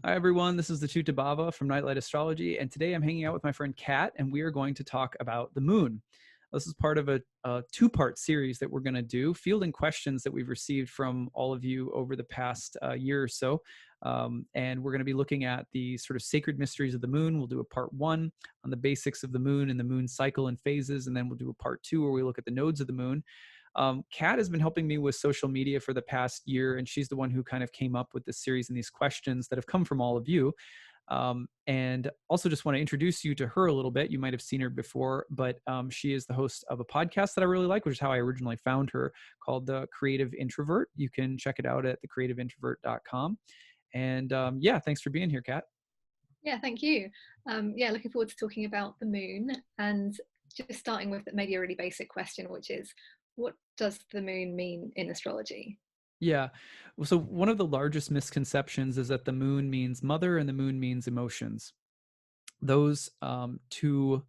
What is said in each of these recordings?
Hi, everyone. This is the acyuta-bhava from Nightlight Astrology, and today I'm hanging out with my friend Kat, and we are going to talk about the moon. This is part of a two-part series that we're going to do, fielding questions that we've received from all of you over the past year or so. And we're going to be looking at the sort of sacred mysteries of the moon. We'll do a part one on the basics of the moon and the moon cycle and phases, and then we'll do a part two where we look at the nodes of the moon. Kat has been helping me with social media for the past year, and she's the one who kind of came up with this series and these questions that have come from all of you. And also just want to introduce you to her a little bit. You might have seen her before, but she is the host of a podcast that I really like, which is how I originally found her, called The Creative Introvert. You can check it out at thecreativeintrovert.com. And yeah, thanks for being here, Kat. Yeah, thank you. Yeah, looking forward to talking about the moon and just starting with maybe a really basic question, which is, what does the moon mean in astrology? Yeah. So one of the largest misconceptions is that the moon means mother and the moon means emotions. Those two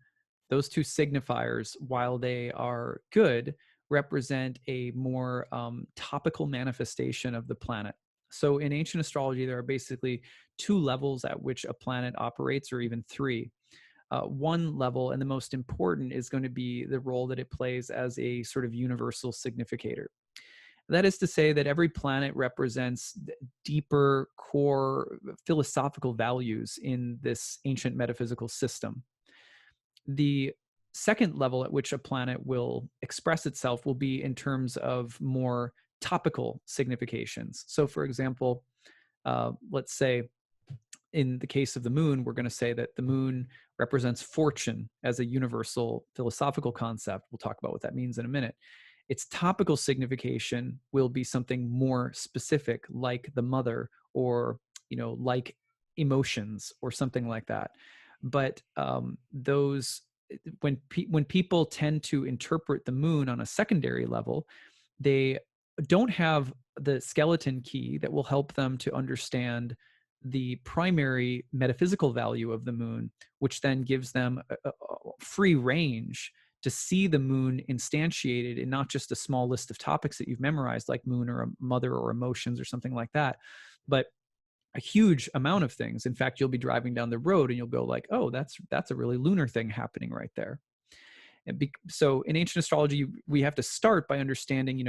signifiers, while they are good, represent a more topical manifestation of the planet. So in ancient astrology, there are basically two levels at which a planet operates, or even three. One level, and the most important, is going to be the role that it plays as a sort of universal significator. That is to say that every planet represents deeper core philosophical values in this ancient metaphysical system. The second level at which a planet will express itself will be in terms of more topical significations. So, for example, let's say in the case of the moon, we're going to say that the moon represents fortune as a universal philosophical concept. We'll talk about what that means in a minute. Its topical signification will be something more specific, like the mother, or like emotions, or something like that. But those when people tend to interpret the moon on a secondary level, they don't have the skeleton key that will help them to understand the primary metaphysical value of the moon, which then gives them a free range to see the moon instantiated in not just a small list of topics that you've memorized, like moon or a mother or emotions or something like that, but a huge amount of things. In fact, you'll be driving down the road and you'll go like, oh, that's a really lunar thing happening right there. So in ancient astrology, we have to start by understanding,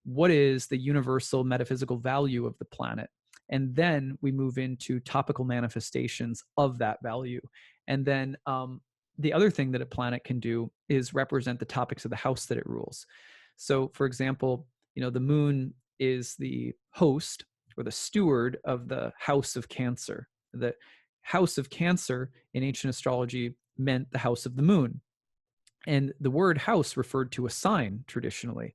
what is the universal metaphysical value of the planet? And then we move into topical manifestations of that value. And then the other thing that a planet can do is represent the topics of the house that it rules. So, for example, the moon is the host or the steward of the house of Cancer. The house of Cancer in ancient astrology meant the house of the moon. And the word house referred to a sign traditionally.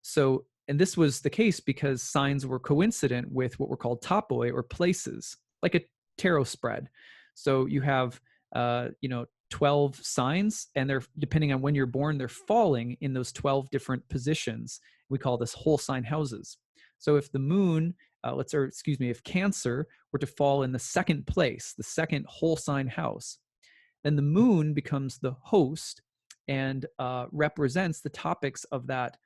So, and this was the case because signs were coincident with what were called topoi, or places, like a tarot spread. So you have, 12 signs, and they're, depending on when you're born, they're falling in those 12 different positions. We call this whole sign houses. So if the moon, if Cancer were to fall in the second place, the second whole sign house, then the moon becomes the host and represents the topics of that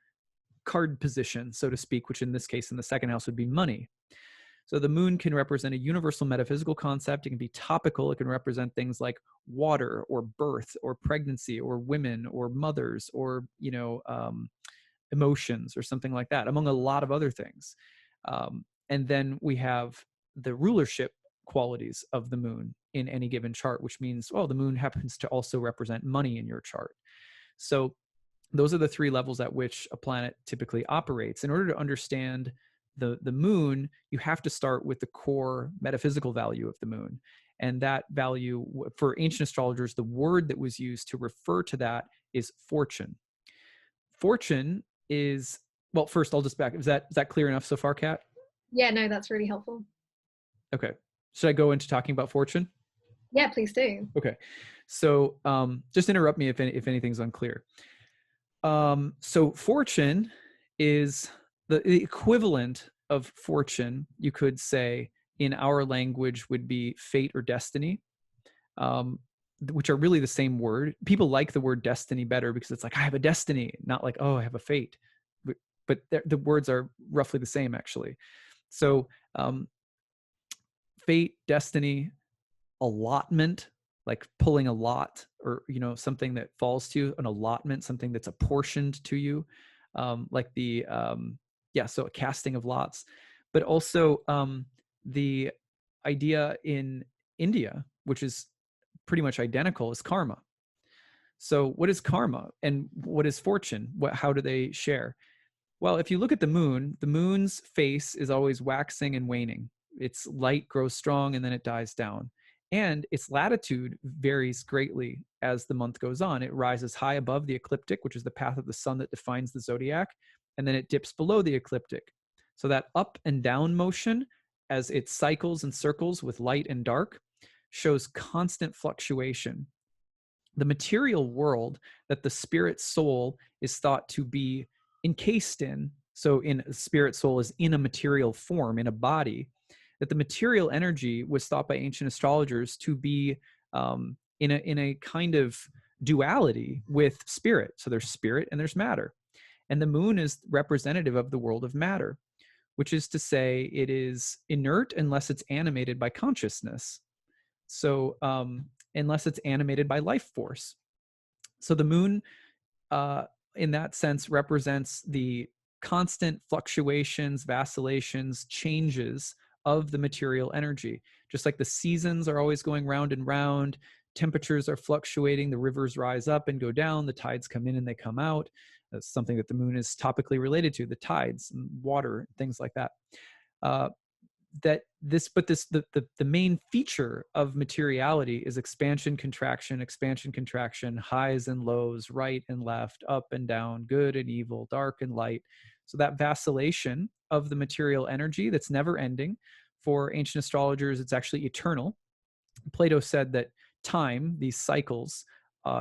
card position, so to speak, which in this case, in the second house, would be money. So the moon can represent a universal metaphysical concept. It can be topical. It can represent things like water, or birth, or pregnancy, or women, or mothers, or emotions, or something like that, among a lot of other things. And then we have the rulership qualities of the moon in any given chart, which means, the moon happens to also represent money in your chart. So those are the three levels at which a planet typically operates. In order to understand the moon, you have to start with the core metaphysical value of the moon. And that value, for ancient astrologers, the word that was used to refer to that is fortune. Fortune is, well, first I'll just back. Is that clear enough so far, Kat? Yeah, no, that's really helpful. Okay. Should I go into talking about fortune? Yeah, please do. Okay. So just interrupt me if anything's unclear. So fortune is the equivalent of fortune, you could say, in our language, would be fate or destiny, which are really the same word. People like the word destiny better because it's like, I have a destiny, not like, oh, I have a fate. But the words are roughly the same, actually. So fate, destiny, allotment, like pulling a lot, or something that falls to you, an allotment, something that's apportioned to you, like the yeah, so a casting of lots. But also the idea in India, which is pretty much identical, is karma. So what is karma and what is fortune? How do they share? Well, if you look at the moon's face is always waxing and waning. Its light grows strong and then it dies down. And its latitude varies greatly as the month goes on. It rises high above the ecliptic, which is the path of the sun that defines the zodiac, and then it dips below the ecliptic. So that up and down motion as it cycles and circles with light and dark shows constant fluctuation. The material world that the spirit soul is thought to be encased in, so in spirit soul is in a material form, in a body, that the material energy was thought by ancient astrologers to be in a kind of duality with spirit. So there's spirit and there's matter, and the moon is representative of the world of matter, which is to say it is inert unless it's animated by consciousness. So unless it's animated by life force. So the moon, uh, in that sense, represents the constant fluctuations, vacillations, changes of the material energy. Just like the seasons are always going round and round, temperatures are fluctuating, the rivers rise up and go down, the tides come in and they come out. That's something that the moon is topically related to, the tides, and water, things like that. Uh, that this but this the main feature of materiality is expansion contraction, highs and lows, right and left, up and down, good and evil, dark and light. So that vacillation of the material energy that's never ending, for ancient astrologers it's actually eternal. Plato said that time, these cycles,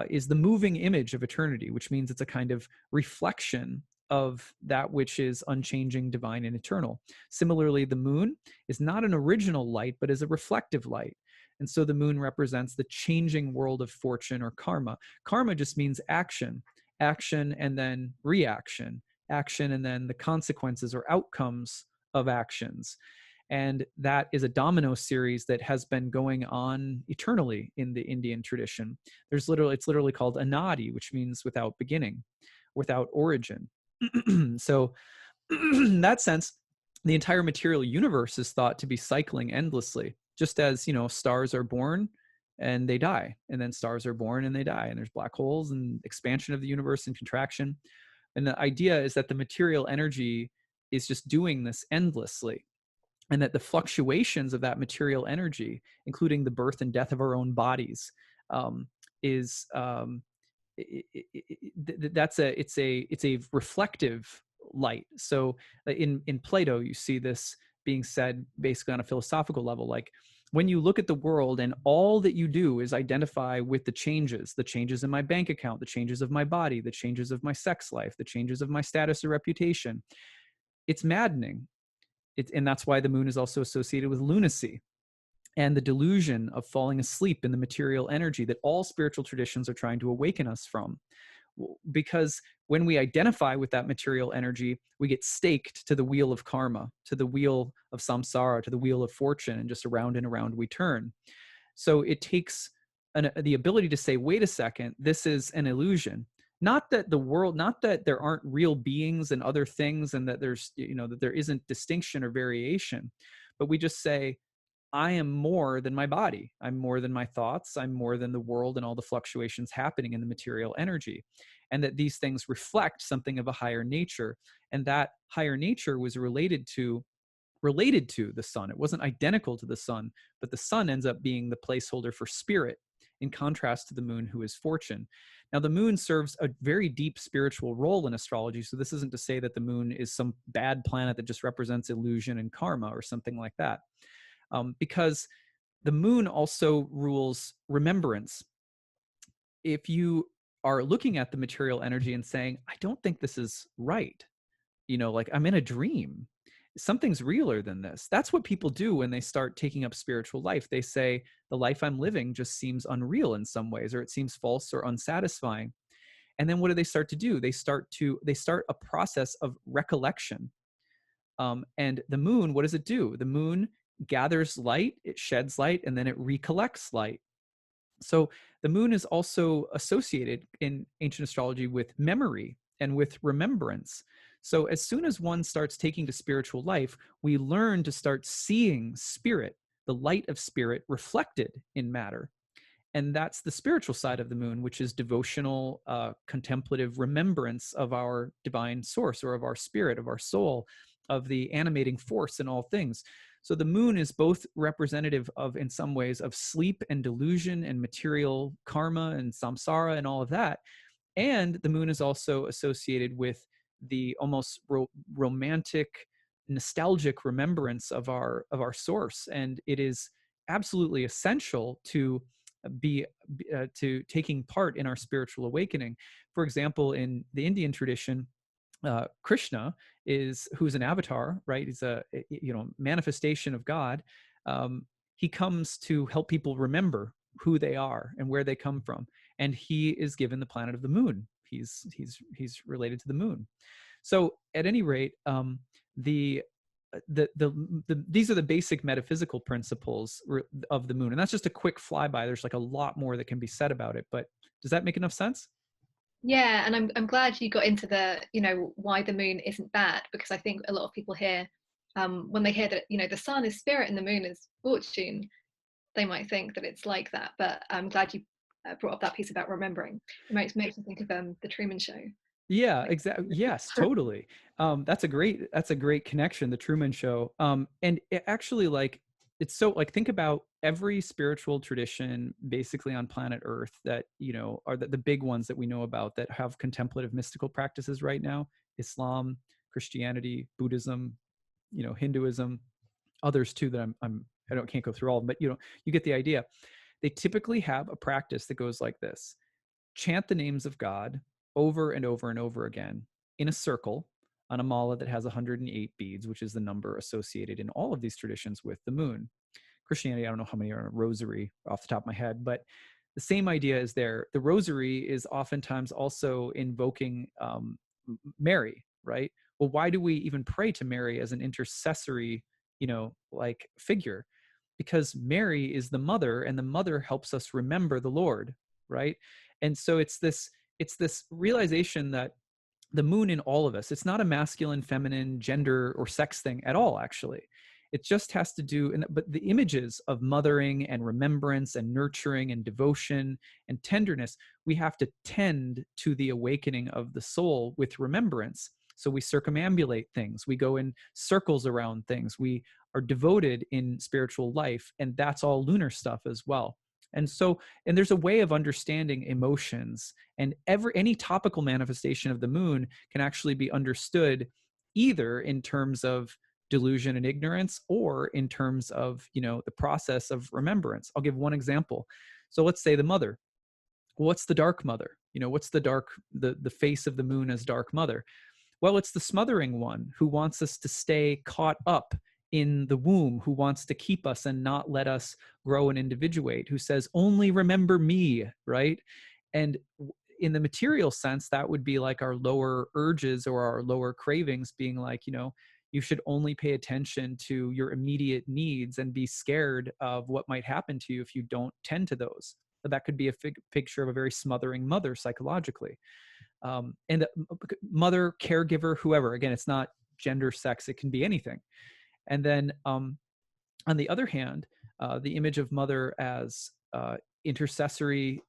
is the moving image of eternity, which means it's a kind of reflection of that which is unchanging, divine, and eternal. Similarly, the moon is not an original light, but is a reflective light. And so the moon represents the changing world of fortune or karma. Karma just means action, action and then reaction, action and then the consequences or outcomes of actions. And that is a domino series that has been going on eternally in the Indian tradition. It's literally called anadi, which means without beginning, without origin. So in that sense, the entire material universe is thought to be cycling endlessly, just as stars are born and they die, and then stars are born and they die, and there's black holes and expansion of the universe and contraction. And the idea is that the material energy is just doing this endlessly, and that the fluctuations of that material energy, including the birth and death of our own bodies, um, is it's a reflective light. So in Plato, you see this being said basically on a philosophical level, like when you look at the world and all that you do is identify with the changes in my bank account, the changes of my body, the changes of my sex life, the changes of my status or reputation, it's maddening. And that's why the moon is also associated with lunacy and the delusion of falling asleep in the material energy that all spiritual traditions are trying to awaken us from. Because when we identify with that material energy, we get staked to the wheel of karma, to the wheel of samsara, to the wheel of fortune, and just around and around we turn. So it takes the ability to say, wait a second, this is an illusion. Not that the world, not that there aren't real beings and other things, and that there's, that there isn't distinction or variation, but we just say, I am more than my body. I'm more than my thoughts. I'm more than the world and all the fluctuations happening in the material energy. And that these things reflect something of a higher nature. And that higher nature was related to the sun. It wasn't identical to the sun, but the sun ends up being the placeholder for spirit, in contrast to the moon, who is fortune. Now, the moon serves a very deep spiritual role in astrology. So this isn't to say that the moon is some bad planet that just represents illusion and karma or something like that. Because the moon also rules remembrance. If you are looking at the material energy and saying, I don't think this is right, like I'm in a dream, something's realer than this. That's what people do when they start taking up spiritual life. They say, the life I'm living just seems unreal in some ways, or it seems false or unsatisfying. And then what do they start to do? They start a process of recollection. And the moon, what does it do? The moon gathers light, it sheds light, and then it recollects light. So the moon is also associated in ancient astrology with memory and with remembrance. So as soon as one starts taking to spiritual life, we learn to start seeing spirit, the light of spirit reflected in matter. And that's the spiritual side of the moon, which is devotional, contemplative remembrance of our divine source, or of our spirit, of our soul, of the animating force in all things. So the moon is both representative of, in some ways, of sleep and delusion and material karma and samsara and all of that. And the moon is also associated with the almost romantic, nostalgic remembrance of our source. And it is absolutely essential to be to taking part in our spiritual awakening. For example, in the Indian tradition, Krishna is, who's an avatar, right? He's a, manifestation of God. He comes to help people remember who they are and where they come from, and he is given the planet of the moon. He's related to the moon. So at any rate, the these are the basic metaphysical principles of the moon, and that's just a quick flyby. There's like a lot more that can be said about it, but does that make enough sense? Yeah, and I'm glad you got into the, why the moon isn't bad, because I think a lot of people hear, when they hear that, the sun is spirit and the moon is fortune, they might think that it's like that. But I'm glad you brought up that piece about remembering. It makes me think of the Truman Show. Yeah, Like, exactly. Yes, totally. That's a great connection, the Truman Show. And it actually, like, it's so, like, think about every spiritual tradition basically on planet Earth that, are the big ones that we know about that have contemplative mystical practices right now: Islam, Christianity, Buddhism, Hinduism, others too that I don't can't go through all of them, but you get the idea. They typically have a practice that goes like this: chant the names of God over and over and over again in a circle on a mala that has 108 beads, which is the number associated in all of these traditions with the moon. Christianity, I don't know how many are in a rosary off the top of my head, but the same idea is there. The rosary is oftentimes also invoking Mary, right? Well, why do we even pray to Mary as an intercessory, like, figure? Because Mary is the mother, and the mother helps us remember the Lord, right? And so it's this realization that the moon in all of us, it's not a masculine, feminine, gender, or sex thing at all, actually. It just has to do, but the images of mothering and remembrance and nurturing and devotion and tenderness, we have to tend to the awakening of the soul with remembrance. So we circumambulate things, we go in circles around things, we are devoted in spiritual life, and that's all lunar stuff as well. And there's a way of understanding emotions, and any topical manifestation of the moon can actually be understood either in terms of delusion and ignorance, or in terms of, the process of remembrance. I'll give one example. So let's say the mother. What's the dark mother? What's the face of the moon as dark mother? Well, it's the smothering one who wants us to stay caught up in the womb, who wants to keep us and not let us grow and individuate, who says, only remember me, right? And in the material sense, that would be like our lower urges or our lower cravings being like, you should only pay attention to your immediate needs and be scared of what might happen to you if you don't tend to those. But that could be a picture of a very smothering mother psychologically. And mother, caregiver, whoever. Again, it's not gender, sex, it can be anything. And then on the other hand, the image of mother as intercessory,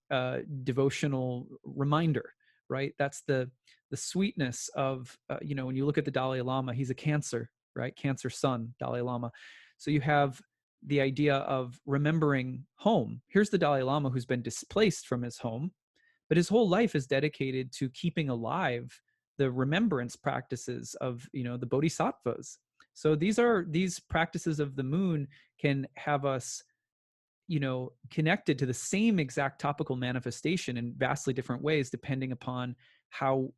devotional reminder, right? That's the sweetness of, when you look at the Dalai Lama, he's a Cancer, right? Cancer sun, Dalai Lama. So you have the idea of remembering home. Here's the Dalai Lama who's been displaced from his home, but his whole life is dedicated to keeping alive the remembrance practices of, the bodhisattvas. So these practices of the moon can have us, connected to the same exact topical manifestation in vastly different ways, depending upon how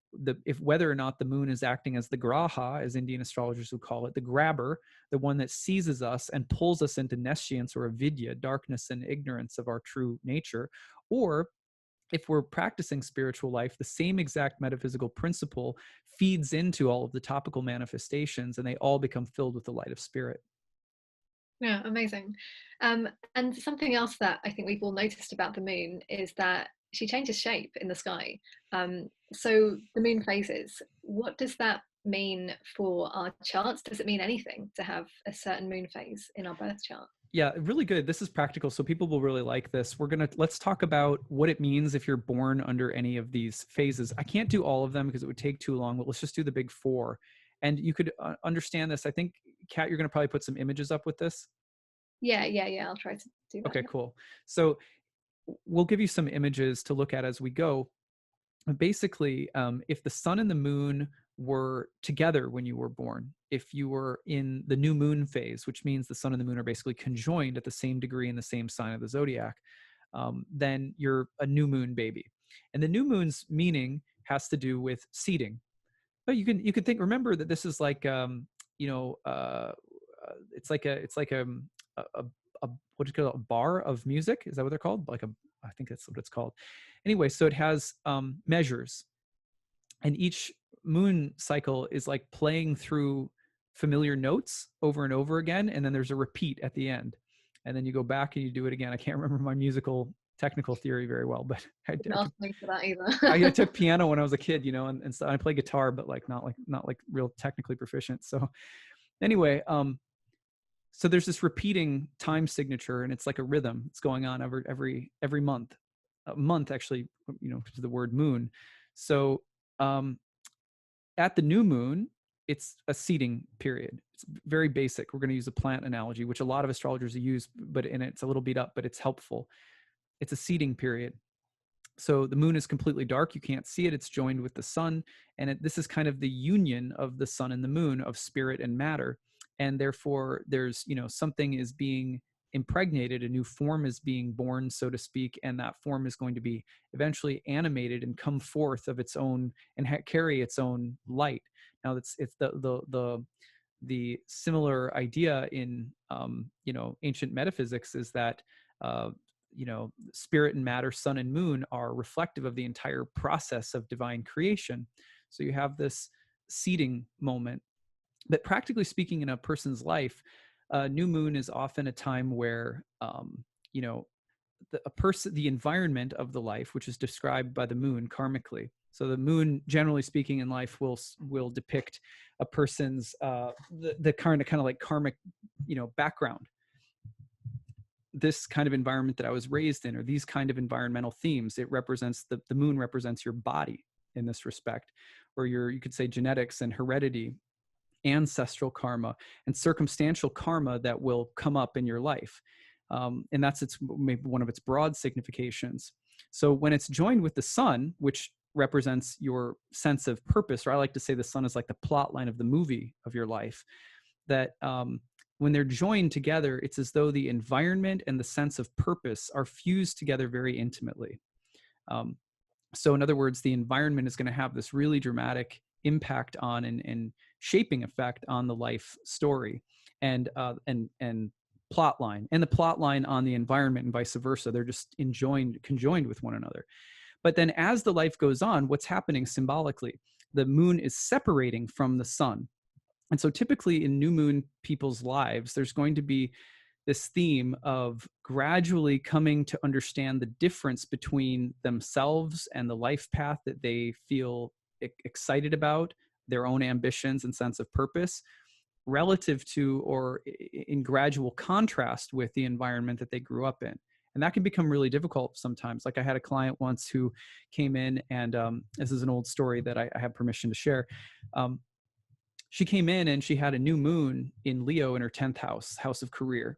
if whether or not the moon is acting as the graha, as Indian astrologers would call it, the grabber, the one that seizes us and pulls us into nescience or avidya, darkness and ignorance of our true nature, or if we're practicing spiritual life, the same exact metaphysical principle feeds into all of the topical manifestations, and they all become filled with the light of spirit. Yeah, amazing. And something else that I think we've all noticed about the moon is that she changes shape in the sky. So the moon phases. What does that mean for our charts? Does it mean anything to have a certain moon phase in our birth chart? Yeah, really good. This is practical, so people will really like this. Let's talk about what it means if you're born under any of these phases. I can't do all of them because it would take too long, but let's just do the big four. And you could understand this. I think, Kat, you're going to probably put some images up with this. Yeah, yeah, yeah. I'll try to do that. Okay, cool. So we'll give you some images to look at as we go. Basically, if the sun and the moon were together when you were born, if you were in the new moon phase, which means the sun and the moon are basically conjoined at the same degree in the same sign of the zodiac, then you're a new moon baby. And the new moon's meaning has to do with seeding. But you can think, remember that this is like you know it's like a what do you call it, a bar of music, is that what they're called, like a, I think that's what it's called. Anyway, so it has measures, and each moon cycle is like playing through familiar notes over and over again, and then there's a repeat at the end, and then you go back and you do it again. I can't remember my musical technical theory very well, but Didn't I ask took me for that I either. took piano when I was a kid, and so I play guitar, but not like real technically proficient. So anyway, so there's this repeating time signature, and it's like a rhythm. It's going on every month, a month actually, to the word moon. So um, at the new moon, it's a seeding period. It's very basic. We're going to use a plant analogy, which a lot of astrologers use, but and it's a little beat up, but it's helpful. It's a seeding period. So the moon is completely dark. You can't see it. It's joined with the sun. And this is kind of the union of the sun and the moon, of spirit and matter. And therefore, there's, something is being impregnated, a new form is being born, so to speak. And that form is going to be eventually animated and come forth of its own and carry its own light. Now, it's the similar idea in ancient metaphysics is that spirit and matter, sun and moon, are reflective of the entire process of divine creation. So you have this seeding moment. But practically speaking, in a person's life, new moon is often a time where you know the environment of the life, which is described by the moon karmically. So the moon, generally speaking, in life will depict a person's the kind of like karmic background. This kind of environment that I was raised in, or these kind of environmental themes. It represents the moon represents your body in this respect, or you could say genetics and heredity, ancestral karma, and circumstantial karma that will come up in your life. And that's maybe one of its broad significations. So when it's joined with the sun, which represents your sense of purpose, or I like to say the sun is like the plot line of the movie of your life, that when they're joined together, it's as though the environment and the sense of purpose are fused together very intimately. Um, so in other words, the environment is going to have this really dramatic impact on and shaping effect on the life story and plot line, and the plot line on the environment, and vice versa. They're just conjoined with one another. But then as the life goes on, what's happening symbolically? The moon is separating from the sun. And so typically in new moon people's lives, there's going to be this theme of gradually coming to understand the difference between themselves and the life path that they feel excited about, their own ambitions and sense of purpose, relative to or in gradual contrast with the environment that they grew up in. And that can become really difficult sometimes. Like I had a client once who came in, and this is an old story that I have permission to share. She came in and she had a new moon in Leo in her 10th house of career.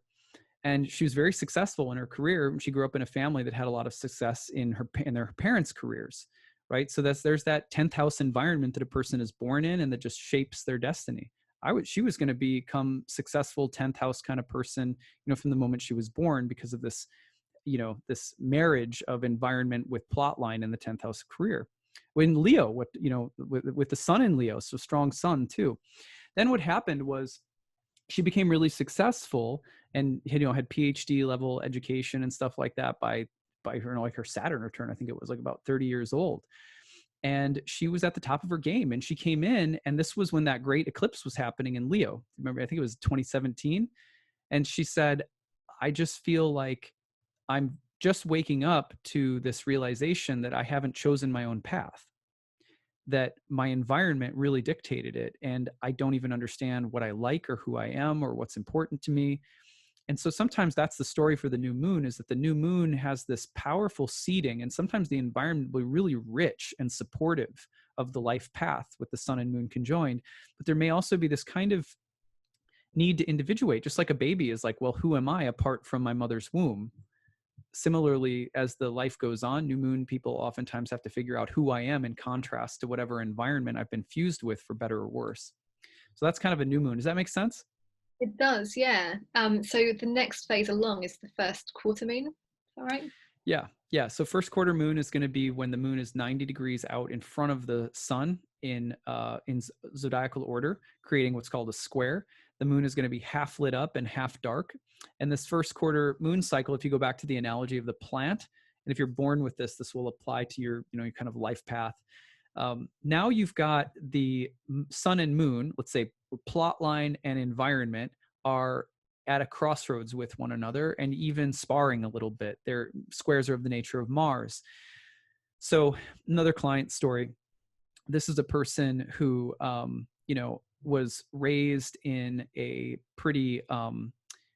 And she was very successful in her career. She grew up in a family that had a lot of success in their parents' careers, right? So there's that 10th house environment that a person is born in and that just shapes their destiny. She was going to become successful 10th house kind of person, from the moment she was born, because of this, this marriage of environment with plot line in the 10th house career. When Leo, with the sun in Leo, so strong sun too. Then what happened was she became really successful and had PhD level education and stuff like that by her, like her Saturn return. I think it was like about 30 years old. And she was at the top of her game, and she came in, and this was when that great eclipse was happening in Leo. Remember, I think it was 2017. And she said, I just feel like I'm just waking up to this realization that I haven't chosen my own path, that my environment really dictated it. And I don't even understand what I like or who I am or what's important to me. And so sometimes that's the story for the new moon, is that the new moon has this powerful seeding, and sometimes the environment will be really rich and supportive of the life path with the sun and moon conjoined. But there may also be this kind of need to individuate, just like a baby is like, well, who am I apart from my mother's womb? Similarly, as the life goes on, new moon people oftentimes have to figure out who I am in contrast to whatever environment I've been fused with, for better or worse. So that's kind of a new moon. Does that make sense? It does, yeah. So the next phase along is the first quarter moon. Is that right? Yeah. Yeah. So first quarter moon is going to be when the moon is 90 degrees out in front of the sun in zodiacal order, creating what's called a square. The moon is going to be half lit up and half dark. And this first quarter moon cycle, if you go back to the analogy of the plant, and if you're born with this will apply to your kind of life path. Now you've got the sun and moon, let's say plot line and environment, are at a crossroads with one another and even sparring a little bit. Their squares are of the nature of Mars. So another client story. This is a person who, was raised in a pretty,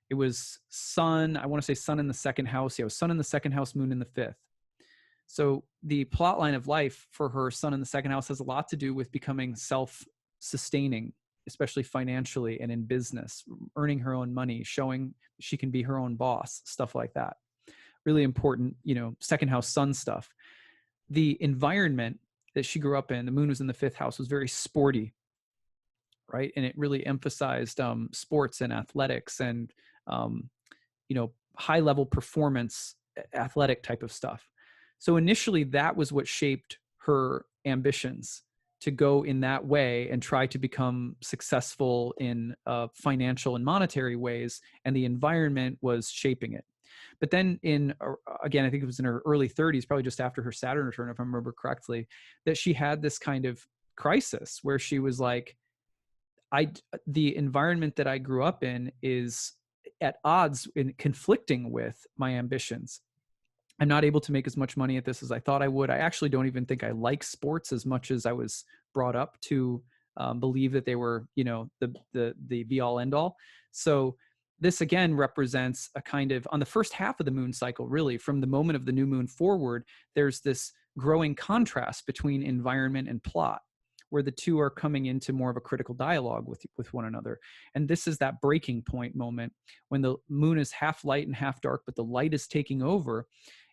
it was sun, I want to say sun in the second house. Yeah, it was sun in the second house, moon in the fifth. So the plot line of life for her sun in the second house has a lot to do with becoming self-sustaining, especially financially and in business, earning her own money, showing she can be her own boss, stuff like that. Really important, second house sun stuff. The environment that she grew up in, the moon was in the fifth house, was very sporty, right? And it really emphasized sports and athletics and, um, high level performance, athletic type of stuff. So initially, that was what shaped her ambitions to go in that way and try to become successful in financial and monetary ways. And the environment was shaping it. But then again, I think it was in her early 30s, probably just after her Saturn return, if I remember correctly, that she had this kind of crisis where she was like, the environment that I grew up in is at odds and conflicting with my ambitions. I'm not able to make as much money at this as I thought I would. I actually don't even think I like sports as much as I was brought up to believe that they were, the be all end all. So this again represents a kind of, on the first half of the moon cycle, really from the moment of the new moon forward, there's this growing contrast between environment and plot, where the two are coming into more of a critical dialogue with one another. And this is that breaking point moment when the moon is half light and half dark, but the light is taking over.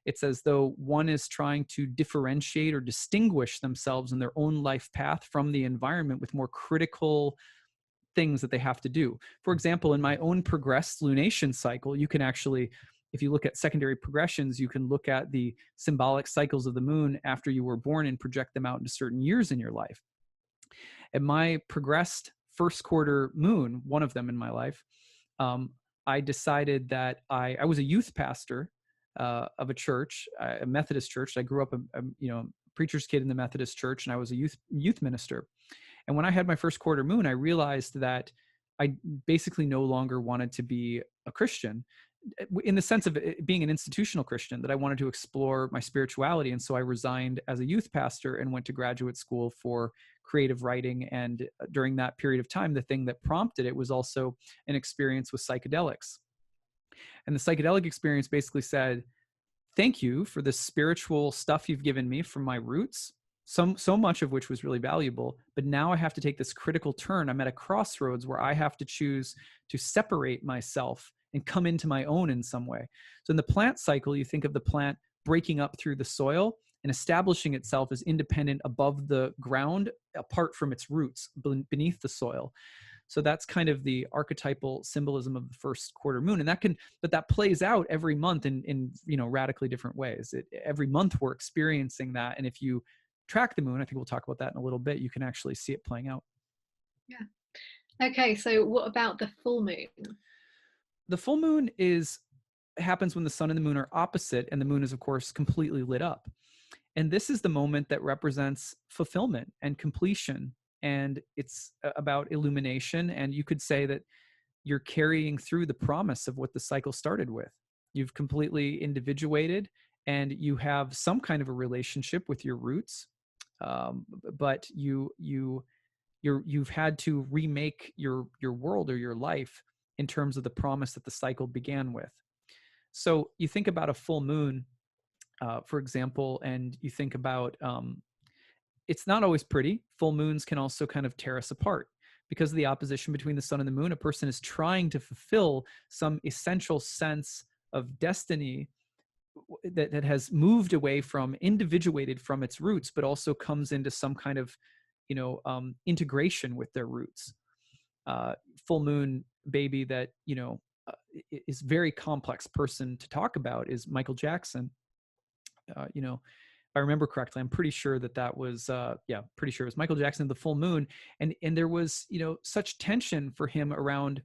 It's as though one is trying to differentiate or distinguish themselves in their own life path from the environment with more critical things that they have to do. For example, in my own progressed lunation cycle, you can actually, if you look at secondary progressions, you can look at the symbolic cycles of the moon after you were born and project them out into certain years in your life. At my progressed first quarter moon, one of them in my life, I decided that I was a youth pastor of a church, a Methodist church. I grew up a preacher's kid in the Methodist church, and I was a youth minister. And when I had my first quarter moon, I realized that I basically no longer wanted to be a Christian in the sense of being an institutional Christian, that I wanted to explore my spirituality. And so I resigned as a youth pastor and went to graduate school for creative writing. And during that period of time, the thing that prompted it was also an experience with psychedelics. And the psychedelic experience basically said, thank you for the spiritual stuff you've given me from my roots, so much of which was really valuable. But now I have to take this critical turn. I'm at a crossroads where I have to choose to separate myself and come into my own in some way. So in the plant cycle, you think of the plant breaking up through the soil and establishing itself as independent above the ground, apart from its roots beneath the soil. So that's kind of the archetypal symbolism of the first quarter moon. And that plays out every month in radically different ways. Every month we're experiencing that. And if you track the moon, I think we'll talk about that in a little bit, you can actually see it playing out. Yeah. Okay, so what about the full moon? The full moon happens when the sun and the moon are opposite, and the moon is, of course, completely lit up. And this is the moment that represents fulfillment and completion. And it's about illumination. And you could say that you're carrying through the promise of what the cycle started with. You've completely individuated, and you have some kind of a relationship with your roots, but you've had to remake your world or your life in terms of the promise that the cycle began with. So you think about a full moon, for example, and you think about, it's not always pretty. Full moons can also kind of tear us apart because of the opposition between the sun and the moon. A person is trying to fulfill some essential sense of destiny that has moved away from, individuated from its roots, but also comes into some kind of, integration with their roots. Full moon baby that, is very complex person to talk about is Michael Jackson. If I remember correctly, I'm pretty sure that was, pretty sure it was Michael Jackson, the full moon. And there was, such tension for him around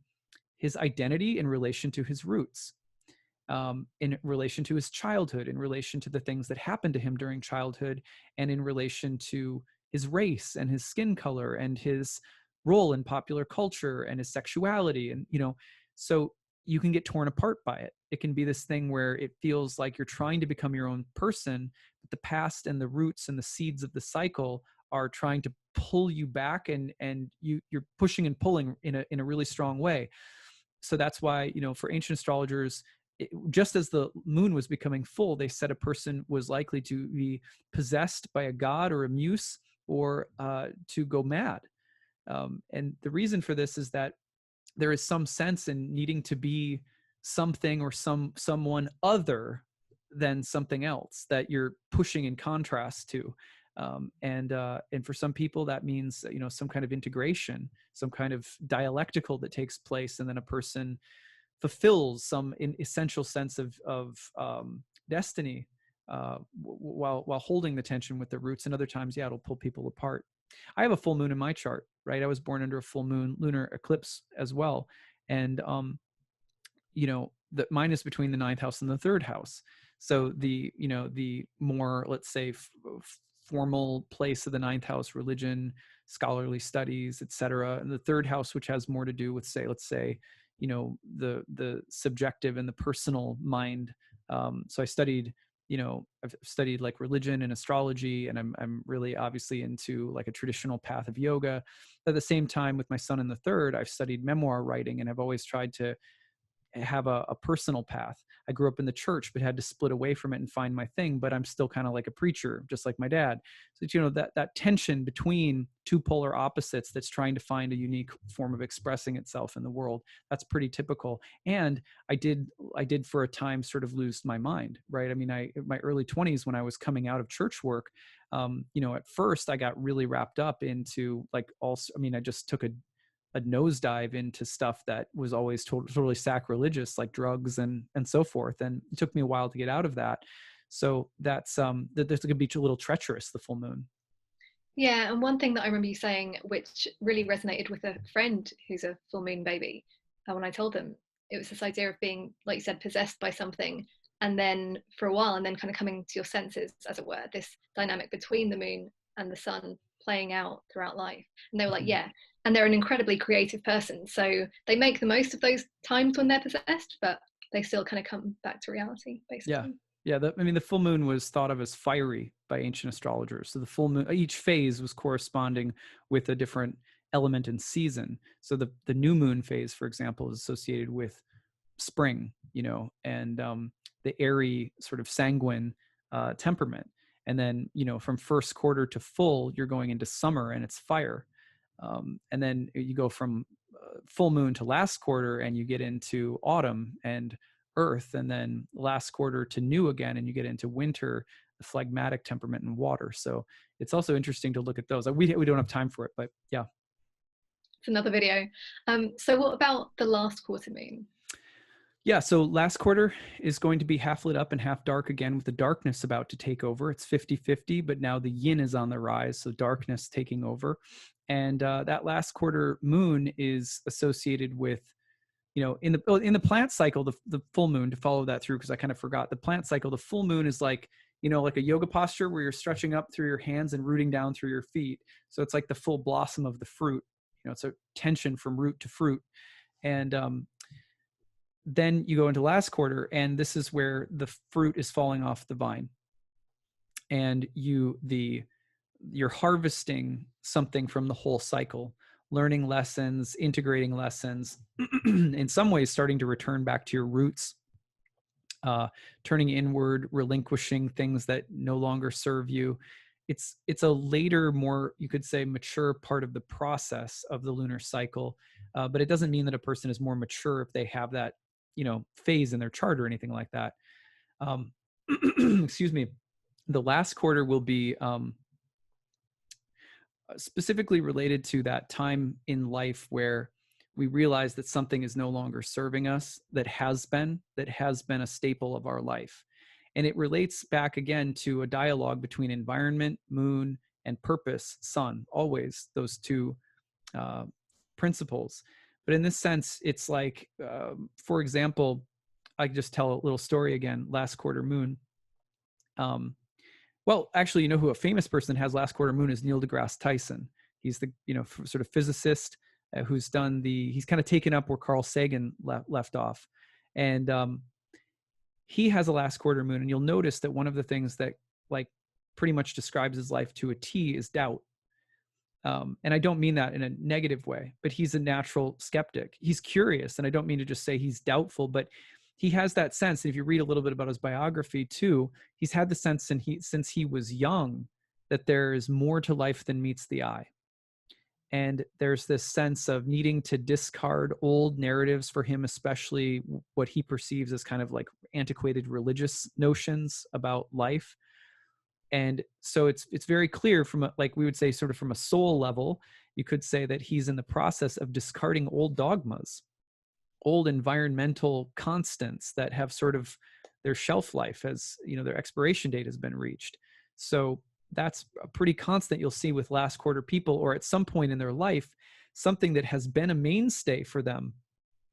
his identity in relation to his roots, in relation to his childhood, in relation to the things that happened to him during childhood, and in relation to his race and his skin color and his role in popular culture and his sexuality. And, so you can get torn apart by it. It can be this thing where it feels like you're trying to become your own person, but the past and the roots and the seeds of the cycle are trying to pull you back, and you're pushing and pulling in a really strong way. So that's why, for ancient astrologers, just as the moon was becoming full, they said a person was likely to be possessed by a god or a muse, or to go mad. And the reason for this is that there is some sense in needing to be something or someone other than something else that you're pushing in contrast to. And for some people that means, some kind of integration, some kind of dialectical that takes place, and then a person fulfills some essential sense of destiny, while holding the tension with the roots. And other times, it'll pull people apart. I have a full moon in my chart, right? I was born under a full moon lunar eclipse as well. And, mine is between the ninth house and the third house. So the more, let's say, formal place of the ninth house, religion, scholarly studies, etc. And the third house, which has more to do with, let's say, the subjective and the personal mind. So I studied, I've studied like religion and astrology, and I'm really obviously into like a traditional path of yoga. At the same time, with my son in the third, I've studied memoir writing, and I've always tried to have a personal path. I grew up in the church, but had to split away from it and find my thing. But I'm still kind of like a preacher, just like my dad. So, that tension between two polar opposites that's trying to find a unique form of expressing itself in the world, that's pretty typical. And I did for a time sort of lose my mind, right? I mean, in my early 20s, when I was coming out of church work, at first I got really wrapped up into like, also, I mean, I just took a nosedive into stuff that was always totally sacrilegious, like drugs and so forth. And it took me a while to get out of that. So that's that this could be a little treacherous, the full moon. Yeah, and one thing that I remember you saying, which really resonated with a friend who's a full moon baby, when I told them, it was this idea of being, like you said, possessed by something, and then for a while, and then kind of coming to your senses, as it were, this dynamic between the moon and the sun playing out throughout life. And they were like, Mm-hmm. yeah, and they're an incredibly creative person, so they make the most of those times when they're possessed, but they still kind of come back to reality, Yeah. basically. Yeah. The full moon was thought of as fiery by ancient astrologers. So the full moon, each phase was corresponding with a different element and season. So the new moon phase, for example, is associated with spring, and the airy sort of sanguine temperament. And then, from first quarter to full, you're going into summer, and it's fire. And then you go from full moon to last quarter, and you get into autumn and earth. And then last quarter to new again, and you get into winter, the phlegmatic temperament and water. So it's also interesting to look at those. We don't have time for it, but yeah. It's another video. So what about the last quarter moon? Yeah, so last quarter is going to be half lit up and half dark again, with the darkness about to take over. It's 50-50, but now the yin is on the rise, so darkness taking over. And that last quarter moon is associated with, in the plant cycle, the full moon, to follow that through, because I kind of forgot. The plant cycle, the full moon is like, like a yoga posture where you're stretching up through your hands and rooting down through your feet. So it's like the full blossom of the fruit. It's a tension from root to fruit. And then you go into last quarter, and this is where the fruit is falling off the vine, and you're harvesting something from the whole cycle, learning lessons, integrating lessons, in some ways starting to return back to your roots, turning inward, relinquishing things that no longer serve you. It's a later, more, you could say, mature part of the process of the lunar cycle, but it doesn't mean that a person is more mature if they have that, phase in their chart or anything like that. Um, excuse me. The last quarter will be specifically related to that time in life where we realize that something is no longer serving us, that has been a staple of our life. And it relates back again to a dialogue between environment, moon, and purpose, sun, always those two uh, principles. But in this sense, it's like, for example, I just tell a little story again, last quarter moon. Um, well, actually, you know who a famous person has last quarter moon is? Neil deGrasse Tyson. He's the sort of physicist who's done he's kind of taken up where Carl Sagan left off, and he has a last quarter moon. And you'll notice that one of the things that like pretty much describes his life to a T is doubt. And I don't mean that in a negative way, but he's a natural skeptic. He's curious, and I don't mean to just say he's doubtful, but he has that sense. If you read a little bit about his biography too, he's had the sense since he was young that there is more to life than meets the eye. And there's this sense of needing to discard old narratives, for him especially what he perceives as kind of like antiquated religious notions about life. And so it's very clear from like we would say sort of from a soul level, you could say that he's in the process of discarding old dogmas, old environmental constants that have sort of their shelf life, as their expiration date has been reached. So that's a pretty constant you'll see with last quarter people, or at some point in their life, something that has been a mainstay for them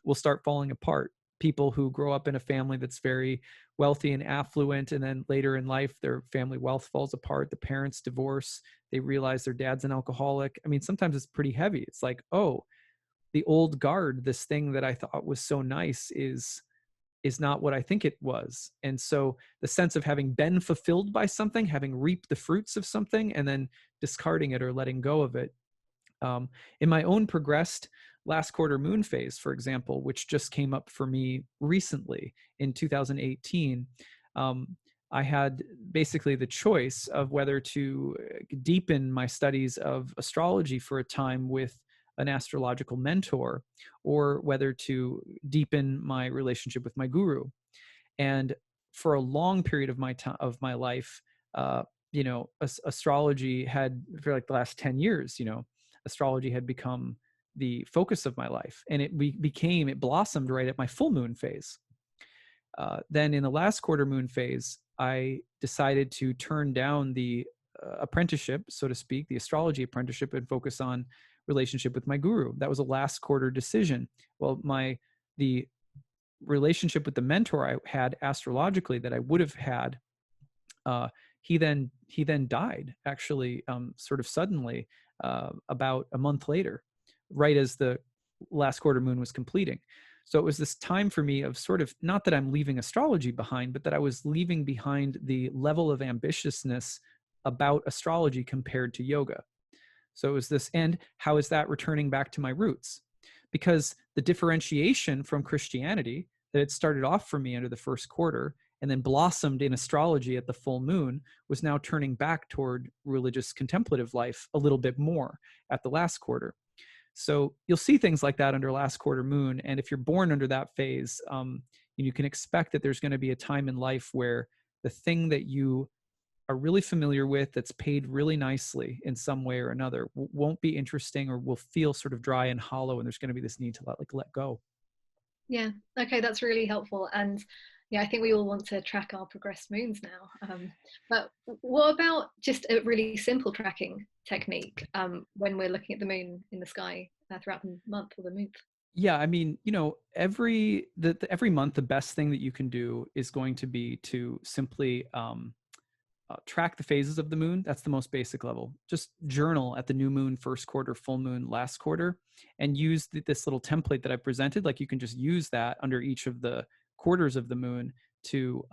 will start falling apart. People who grow up in a family that's very wealthy and affluent, and then later in life, their family wealth falls apart. The parents divorce. They realize their dad's an alcoholic. I mean, sometimes it's pretty heavy. It's like, oh, the old guard, this thing that I thought was so nice is not what I think it was. And so the sense of having been fulfilled by something, having reaped the fruits of something, and then discarding it or letting go of it. In my own progressed last quarter moon phase, for example, which just came up for me recently in 2018, I had basically the choice of whether to deepen my studies of astrology for a time with an astrological mentor, or whether to deepen my relationship with my guru. And for a long period of my time of my life, astrology had, for like the last 10 years, astrology had become the focus of my life, and it blossomed right at my full moon phase. Then in the last quarter moon phase, I decided to turn down the apprenticeship, so to speak, the astrology apprenticeship, and focus on relationship with my guru. That was a last quarter decision. Well, the relationship with the mentor I had astrologically that I would have had, uh, he then died, actually, sort of suddenly, about a month later, right as the last quarter moon was completing. So it was this time for me of sort of, not that I'm leaving astrology behind, but that I was leaving behind the level of ambitiousness about astrology compared to yoga. So it was this, and how is that returning back to my roots? Because the differentiation from Christianity that had started off for me under the first quarter and then blossomed in astrology at the full moon was now turning back toward religious contemplative life a little bit more at the last quarter. So you'll see things like that under last quarter moon. And if you're born under that phase, you can expect that there's going to be a time in life where the thing that you are really familiar with, that's paid really nicely in some way or another, won't be interesting, or will feel sort of dry and hollow, and there's going to be this need to let go. Yeah. Okay, that's really helpful. And yeah, I think we all want to track our progressed moons now. But what about just a really simple tracking technique when we're looking at the moon in the sky throughout the month or the month? Yeah, I mean, every month, the best thing that you can do is going to be to simply track the phases of the moon. That's the most basic level. Just journal at the new moon, first quarter, full moon, last quarter, and use this little template that I presented. Like you can just use that under each of the quarters of the moon to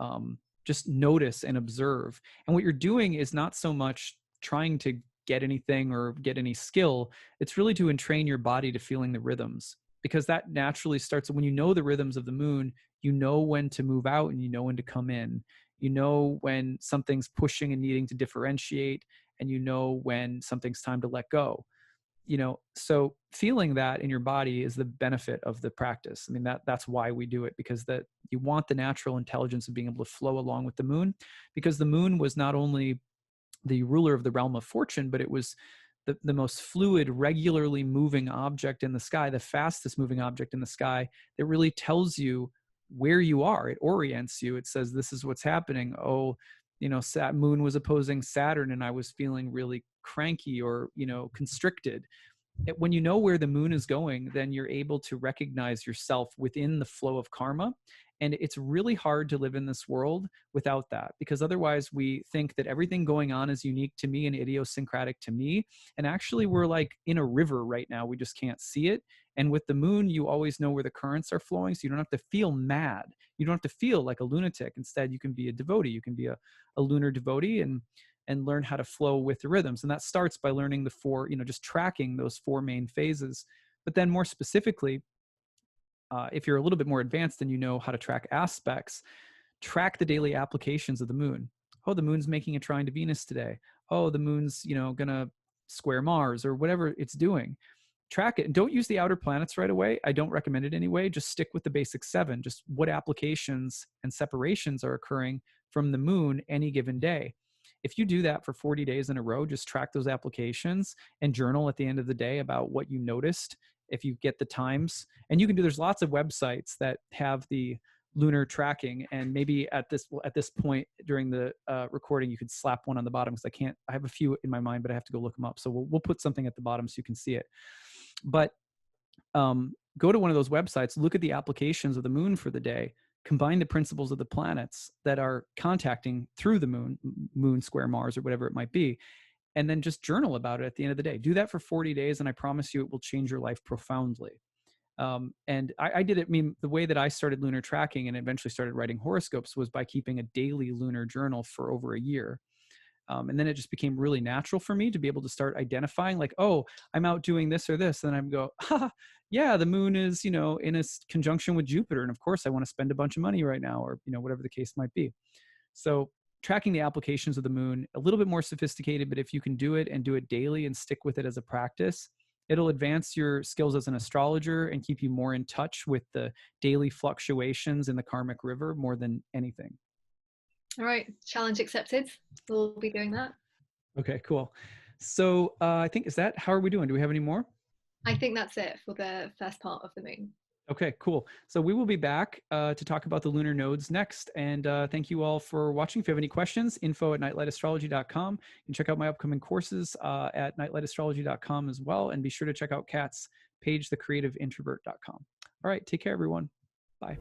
just notice and observe. And what you're doing is not so much trying to get anything or get any skill. It's really to entrain your body to feeling the rhythms, because that naturally starts when you know the rhythms of the moon. You know when to move out and you know when to come in. You know when something's pushing and needing to differentiate, and you know when something's time to let go. So feeling that in your body is the benefit of the practice. I mean, that's why we do it, because that you want the natural intelligence of being able to flow along with the moon, because the moon was not only the ruler of the realm of fortune, but it was the most fluid, regularly moving object in the sky, the fastest moving object in the sky, that really tells you where you are. It orients you. It says, this is what's happening. Oh, moon was opposing Saturn and I was feeling really cranky or, constricted. When you know where the moon is going, then you're able to recognize yourself within the flow of karma. And it's really hard to live in this world without that, because otherwise we think that everything going on is unique to me and idiosyncratic to me. And actually, we're like in a river right now. We just can't see it. And with the moon, you always know where the currents are flowing. So you don't have to feel mad. You don't have to feel like a lunatic. Instead, you can be a devotee. You can be a lunar devotee and learn how to flow with the rhythms. And that starts by learning the four, just tracking those four main phases. But then more specifically, if you're a little bit more advanced and you know how to track aspects, track the daily applications of the moon. Oh, the moon's making a trine to Venus today. Oh, the moon's, gonna square Mars, or whatever it's doing. Track it and don't use the outer planets right away. I don't recommend it anyway. Just stick with the basic 7. Just what applications and separations are occurring from the moon any given day. If you do that for 40 days in a row, just track those applications and journal at the end of the day about what you noticed. If you get the times, and you can do, there's lots of websites that have the lunar tracking, and maybe at this point during the recording you could slap one on the bottom, because I have a few in my mind, but I have to go look them up. So we'll put something at the bottom so you can see it. But go to one of those websites, look at the applications of the moon for the day, combine the principles of the planets that are contacting through the moon square Mars, or whatever it might be, and then just journal about it at the end of the day. Do that for 40 days, and I promise you it will change your life profoundly. And I did it. I mean, the way that I started lunar tracking and eventually started writing horoscopes was by keeping a daily lunar journal for over a year. And then it just became really natural for me to be able to start identifying, like, oh, I'm out doing this or this. And I'm go, yeah, the moon is, in a conjunction with Jupiter. And of course I want to spend a bunch of money right now, or, whatever the case might be. So tracking the applications of the moon, a little bit more sophisticated, but if you can do it and do it daily and stick with it as a practice, it'll advance your skills as an astrologer and keep you more in touch with the daily fluctuations in the karmic river more than anything. All right, challenge accepted. We'll be doing that. Okay, cool. So I think, how are we doing? Do we have any more? I think that's it for the first part of the moon. Okay, cool. So we will be back to talk about the lunar nodes next. And thank you all for watching. If you have any questions, info@nightlightastrology.com. You can check out my upcoming courses at nightlightastrology.com as well. And be sure to check out Kat's page, thecreativeintrovert.com. All right, take care, everyone. Bye.